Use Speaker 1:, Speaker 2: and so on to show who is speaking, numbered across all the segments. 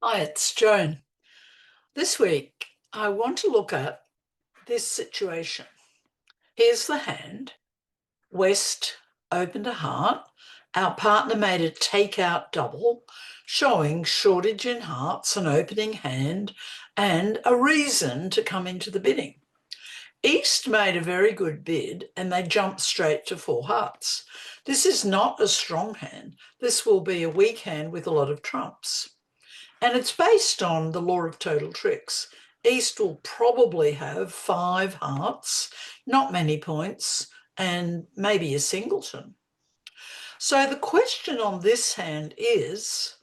Speaker 1: Hi, it's Joan. This week, I want to look at this situation. Here's the hand. West opened a heart. Our partner made a take-out double, showing shortage in hearts, an opening hand, and a reason to come into the bidding. East made a very good bid, and they jumped straight to four hearts. This is not a strong hand. This will be a weak hand with a lot of trumps. And it's based on the law of total tricks. East will probably have five hearts, not many points, and maybe a singleton. So the question on this hand is,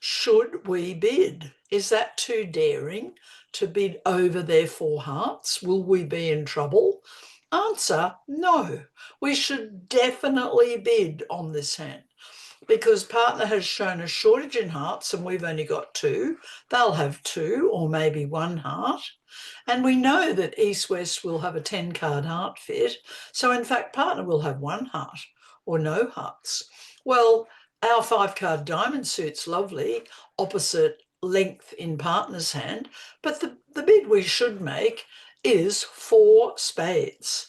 Speaker 1: should we bid? Is that too daring to bid over their four hearts? Will we be in trouble? Answer, no. We should definitely bid on this hand, because partner has shown a shortage in hearts and we've only got two. They'll have two or maybe one heart. And we know that East-West will have a 10-card heart fit. So in fact, partner will have one heart or no hearts. Well, our 5-card diamond suit's lovely, opposite length in partner's hand. But the bid we should make is four spades.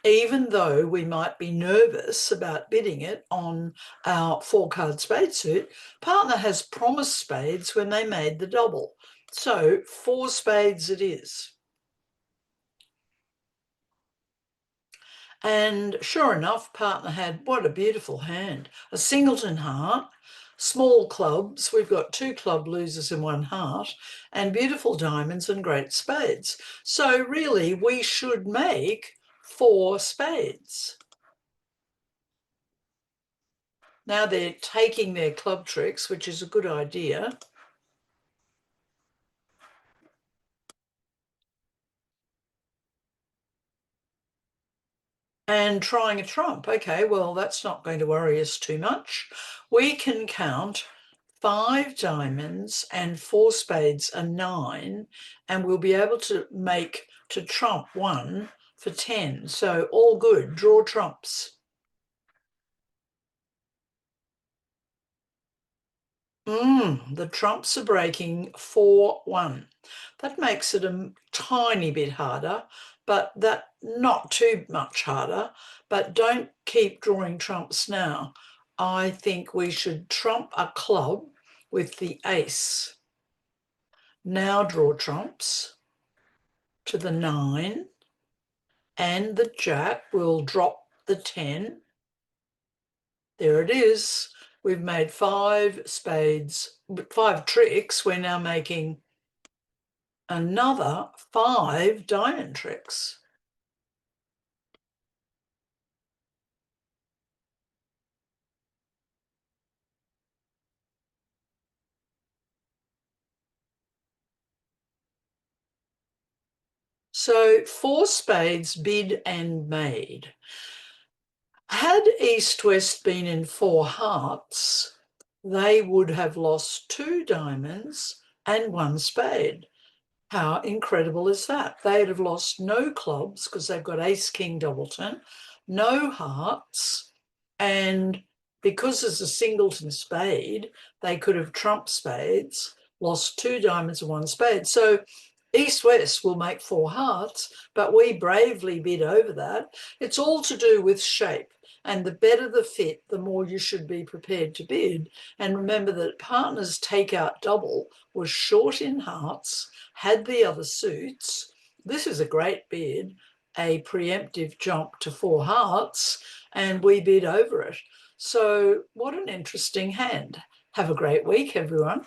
Speaker 1: Even though we might be nervous about bidding it on our 4-card spade suit, partner has promised spades when they made the double. So 4 spades it is. And sure enough, partner had, what a beautiful hand, a singleton heart, small clubs. We've got 2 club losers and 1 heart, and beautiful diamonds and great spades. So really, we should make 4 spades. Now they're taking their club tricks, which is a good idea. And trying a trump. Okay, well, that's not going to worry us too much. We can count 5 diamonds and 4 spades are 9, and we'll be able to make to trump 1 for 10. So all good. Draw trumps. The trumps are breaking 4-1. That makes it a tiny bit harder, but that not too much harder. But don't keep drawing trumps now. I think we should trump a club with the ace. Now draw trumps to the 9, and the jack will drop the 10. There it is. We've made 5 spades, 5 tricks. We're now making another 5 diamond tricks. So 4 spades bid and made. Had East-West been in 4 hearts, they would have lost 2 diamonds and 1 spade. How incredible is that? They'd have lost no clubs because they've got ace-king doubleton, no hearts, and because there's a singleton spade, they could have trumped spades, lost 2 diamonds and 1 spade. So East-West will make 4 hearts, but we bravely bid over that. It's all to do with shape. And the better the fit, the more you should be prepared to bid. And remember that partner's take-out double was short in hearts, had the other suits. This is a great bid, a preemptive jump to 4 hearts, and we bid over it. So what an interesting hand. Have a great week, everyone.